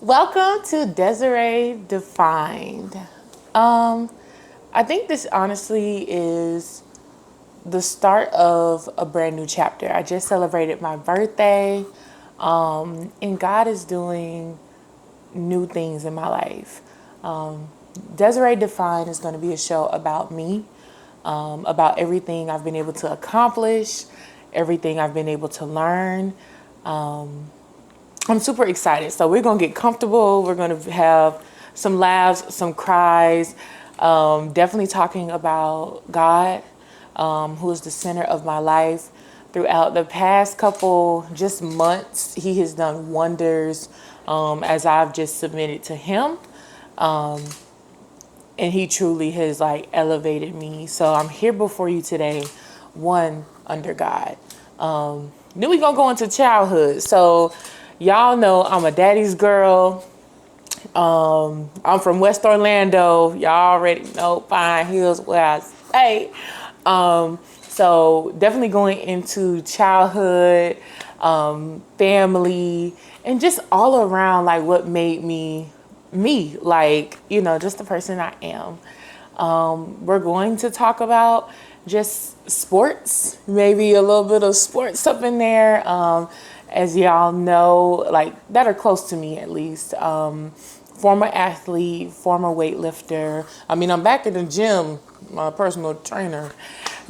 Welcome to Desiree Defined. Um, I think this honestly is the start of a brand new chapter. I just celebrated my birthday, and God is doing new things in my life. Um, Desiree Defined is going to be a show about me, about everything I've been able to accomplish, everything I've been able to learn. I'm super excited. So we're gonna get comfortable. We're gonna have some laughs, some cries. Definitely talking about God, who is the center of my life. Throughout the past couple just months, He has done wonders as I've just submitted to Him, and He truly has like elevated me. So I'm here before you today, one under God. Then we gonna go into childhood. So y'all know I'm a daddy's girl. I'm from West Orlando. Y'all already know Pine Hills where I stay. So definitely going into childhood, family, and just all around like what made me me, like, just the person I am. We're going to talk about just sports, maybe a little bit of sports up in there. As y'all know, like that are close to me at least. Former athlete, former weightlifter. I mean, I'm back in the gym. My personal trainer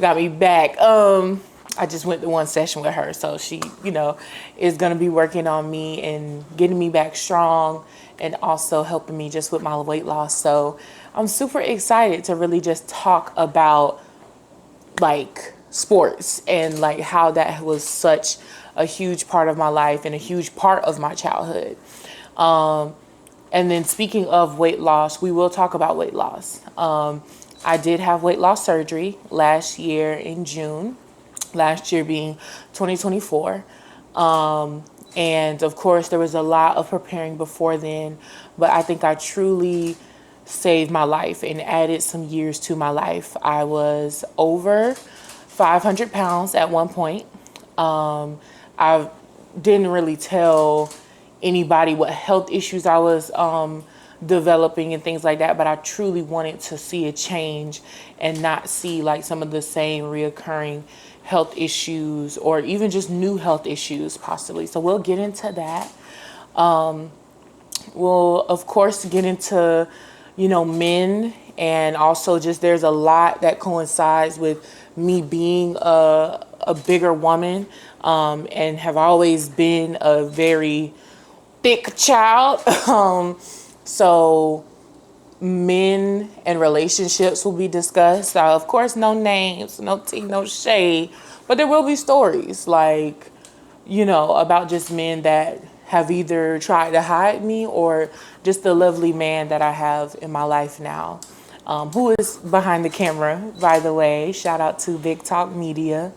got me back. I just went to one session with her, so she, is gonna be working on me and getting me back strong, and also helping me just with my weight loss. So I'm super excited to really just talk about like sports and like how that was such a huge part of my life and a huge part of my childhood. And then speaking of weight loss, we will talk about weight loss. I did have weight loss surgery last year in June, last year being 2024. And of course, there was a lot of preparing before then, but I think I truly saved my life and added some years to my life. I was over 500 pounds at one point. I didn't really tell anybody what health issues I was developing and things like that, but I truly wanted to see a change and not see like some of the same reoccurring health issues or even just new health issues possibly. So we'll get into that. We'll of course get into, men, and also just there's a lot that coincides with me being a bigger woman, and have always been a very thick child. So men and relationships will be discussed. Of course, no names, no tea, no shade, but there will be stories like, about just men that have either tried to hide me or just the lovely man that I have in my life now, who is behind the camera, by the way. Shout out to Big Talk Media.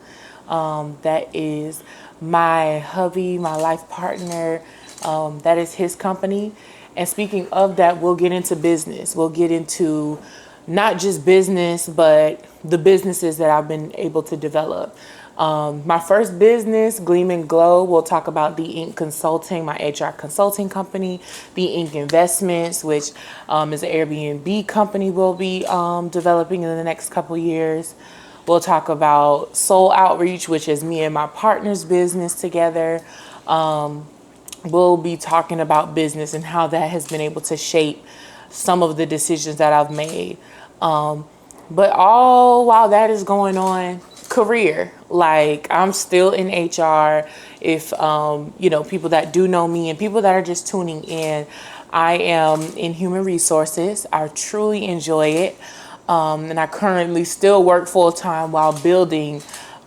That is my hubby, my life partner. That is his company. And speaking of that, we'll get into business. We'll get into not just business, but the businesses that I've been able to develop. My first business, Gleam and Glow, we'll talk about the Ink Consulting, my HR consulting company, the Ink Investments, which is an Airbnb company we'll be developing in the next couple years. We'll talk about Soul Outreach, which is me and my partner's business together. We'll be talking about business and how that has been able to shape some of the decisions that I've made. But all while that is going on, career, like I'm still in HR. If, people that do know me and people that are just tuning in, I am in human resources. I truly enjoy it. And I currently still work full time while building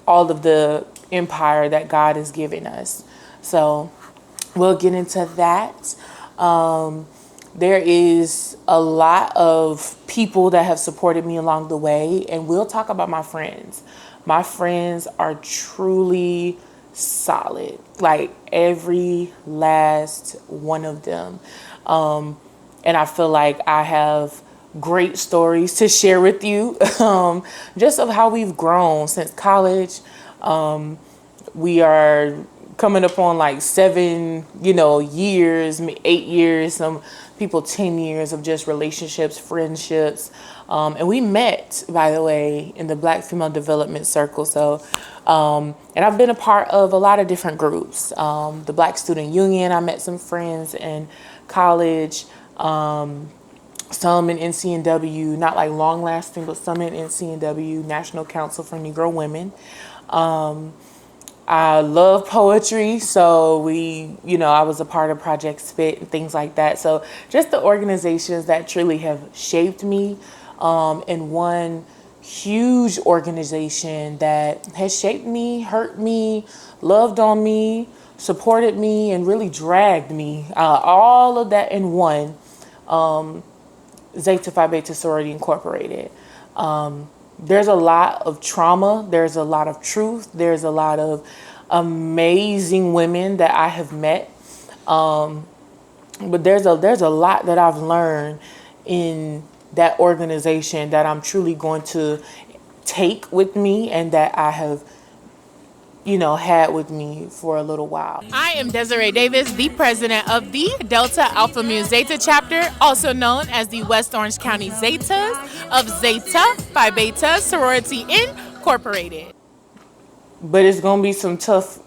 all of the empire that God has given us. So we'll get into that. There is a lot of people that have supported me along the way, and we'll talk about my friends. My friends are truly solid, like every last one of them. And I feel like I have great stories to share with you, just of how we've grown since college. We are coming up on like 7 years, 8 years, some people 10 years of just relationships, friendships. And we met, by the way, in the Black Female Development Circle. So, and I've been a part of a lot of different groups. The Black Student Union, I met some friends in college. Some in NCNW, not like long lasting, but some in NCNW, National Council for Negro Women. I love poetry, so I was a part of Project Spit and things like that. So just the organizations that truly have shaped me, and one huge organization that has shaped me, hurt me, loved on me, supported me, and really dragged me, all of that in one, Zeta Phi Beta Sorority Incorporated. There's a lot of trauma. There's a lot of truth. There's a lot of amazing women that I have met. But there's a lot that I've learned in that organization that I'm truly going to take with me and that I have had with me for a little while. I am Desiree Davis, the president of the Delta Alpha Mu Zeta chapter, also known as the West Orange County Zetas of Zeta Phi Beta Sorority Incorporated. But it's gonna be some tough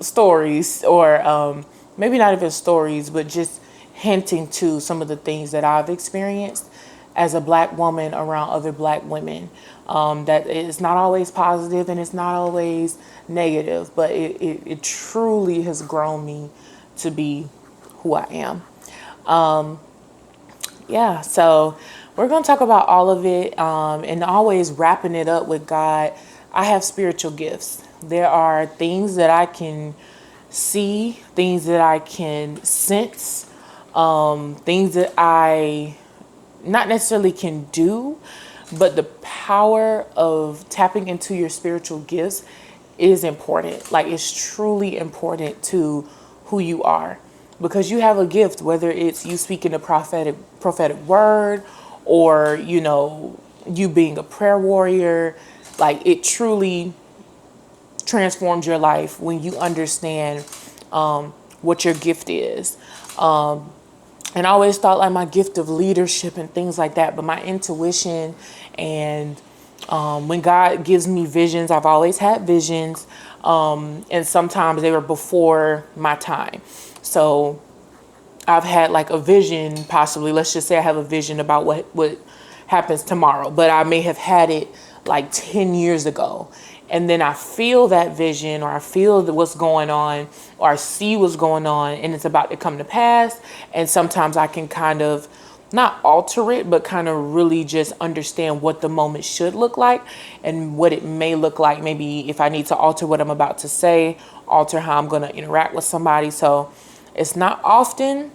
stories, or maybe not even stories, but just hinting to some of the things that I've experienced as a Black woman around other Black women. That it's not always positive and it's not always negative, but it truly has grown me to be who I am. So we're going to talk about all of it, and always wrapping it up with God. I have spiritual gifts. There are things that I can see, things that I can sense, things that I not necessarily can do, but the power of tapping into your spiritual gifts is important. Like, it's truly important to who you are, because you have a gift, whether it's you speaking a prophetic word, or, you being a prayer warrior. Like, it truly transforms your life when you understand what your gift is. And I always thought like my gift of leadership and things like that, but my intuition and when God gives me visions, I've always had visions, and sometimes they were before my time. So I've had like a vision, possibly, let's just say I have a vision about what happens tomorrow, but I may have had it like 10 years ago. And then I feel that vision, or I feel what's going on, or I see what's going on, and it's about to come to pass. And sometimes I can kind of not alter it, but kind of really just understand what the moment should look like and what it may look like. Maybe if I need to alter what I'm about to say, alter how I'm going to interact with somebody. So it's not often,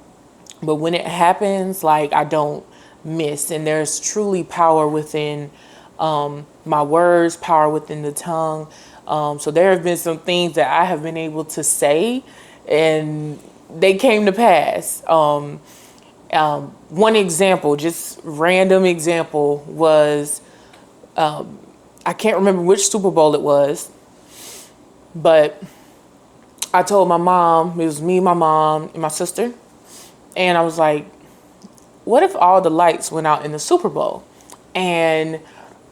but when it happens, like, I don't miss. And there's truly power within my words, power within the tongue. So there have been some things that I have been able to say and they came to pass. One example, just random example, was I can't remember which Super Bowl it was, but I told my mom, it was me, my mom, and my sister, and I was like, what if all the lights went out in the Super Bowl? And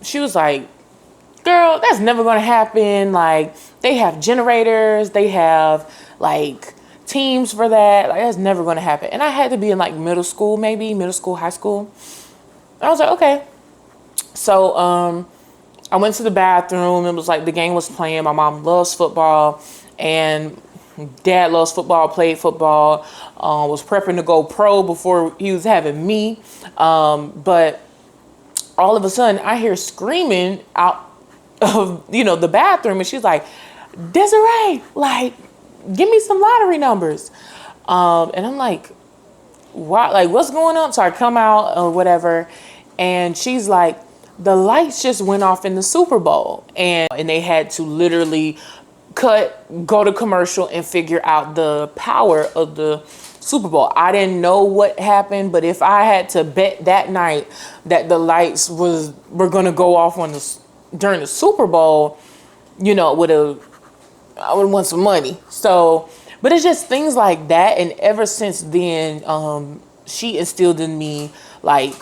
she was like, girl, that's never going to happen. Like, they have generators, they have like teams for that. Like, that's never going to happen. And I had to be in like middle school, high school. And I was like, okay. So I went to the bathroom. It was like the game was playing. My mom loves football, and dad loves football, played football, was prepping to go pro before he was having me. But all of a sudden I hear screaming out of, the bathroom, and she's like, Desiree, like, give me some lottery numbers. And I'm like, what? Like, what's going on? So I come out or whatever, and she's like, the lights just went off in the Super Bowl, and they had to literally go to commercial and figure out the power of the Super Bowl. I didn't know what happened, but if I had to bet that night that the lights were gonna go off during the Super Bowl, I would want some money. So, but it's just things like that. And ever since then, she instilled in me like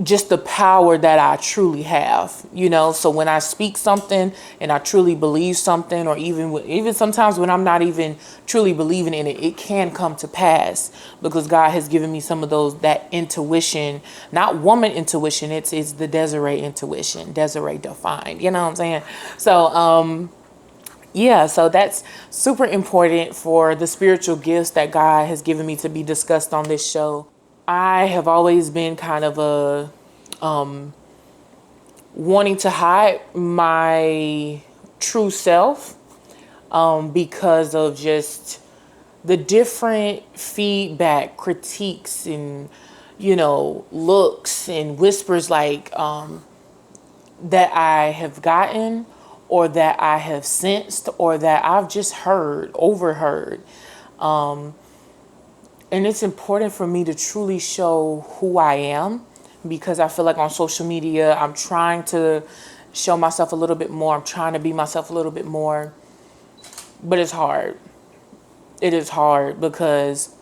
just the power that I truly have, So when I speak something and I truly believe something, or even sometimes when I'm not even truly believing in it, it can come to pass because God has given me some of that intuition, not woman intuition. It's the Desiree intuition, Desiree defined. You know what I'm saying? So, yeah, so that's super important for the spiritual gifts that God has given me to be discussed on this show. I have always been kind of wanting to hide my true self because of just the different feedback, critiques, and looks and whispers that I have gotten, or that I have sensed, or that I've just overheard. And it's important for me to truly show who I am, because I feel like on social media, I'm trying to show myself a little bit more. I'm trying to be myself a little bit more, but it's hard. It is hard because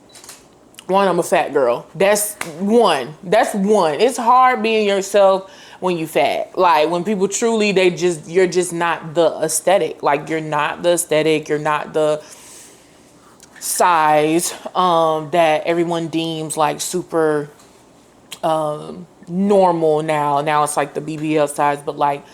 one, I'm a fat girl. That's one. It's hard being yourself when you fat. Like when people truly, you're just not the aesthetic. Like you're not the aesthetic. You're not the size that everyone deems like super normal now. Now it's like the BBL size, but like,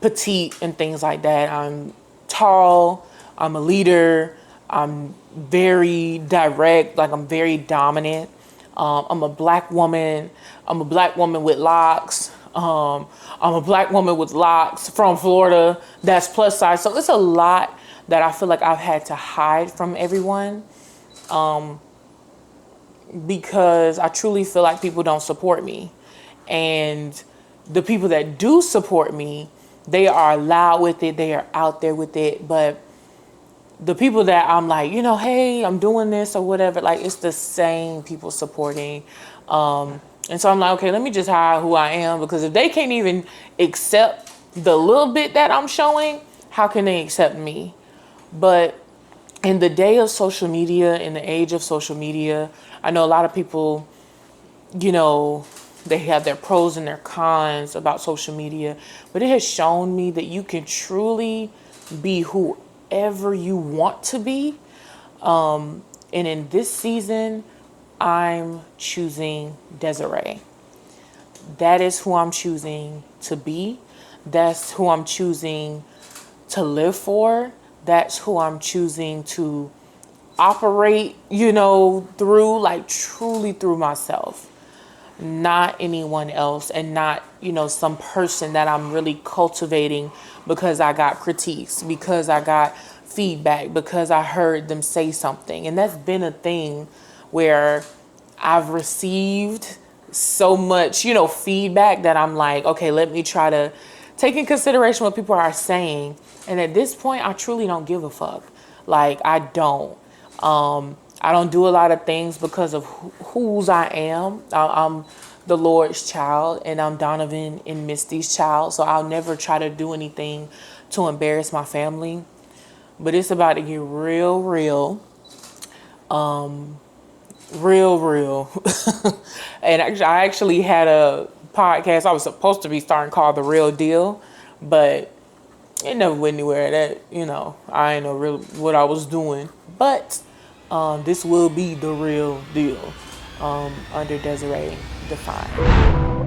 petite and things like that. I'm tall. I'm a leader. I'm very direct. Like I'm very dominant. I'm a black woman. I'm a black woman with locks. I'm a black woman with locks from Florida that's plus size. So it's a lot that I feel like I've had to hide from everyone because I truly feel like people don't support me. And the people that do support me, they are loud with it. They are out there with it. But the people that I'm like, hey, I'm doing this or whatever, like it's the same people supporting. And so I'm like, okay, let me just hide who I am, because if they can't even accept the little bit that I'm showing, how can they accept me? But in the day of social media, in the age of social media, I know a lot of people, they have their pros and their cons about social media, but it has shown me that you can truly be whoever you want to be. And in this season, I'm choosing Desiree. That is who I'm choosing to be. That's who I'm choosing to live for. That's who I'm choosing to operate, through, like truly through myself, not anyone else, and not, some person that I'm really cultivating because I got critiques, because I got feedback, because I heard them say something. And that's been a thing where I've received so much, feedback that I'm like, okay, let me try to take in consideration what people are saying. And at this point, I truly don't give a fuck. Like, I don't. I don't do a lot of things because of whose I am. I'm the Lord's child, and I'm Donovan and Misty's child. So I'll never try to do anything to embarrass my family. But it's about to get real, real. Real. And I actually had a podcast I was supposed to be starting called The Real Deal, but it never went anywhere. That, I ain't know really what I was doing. But this will be The Real Deal under Desiree Defined.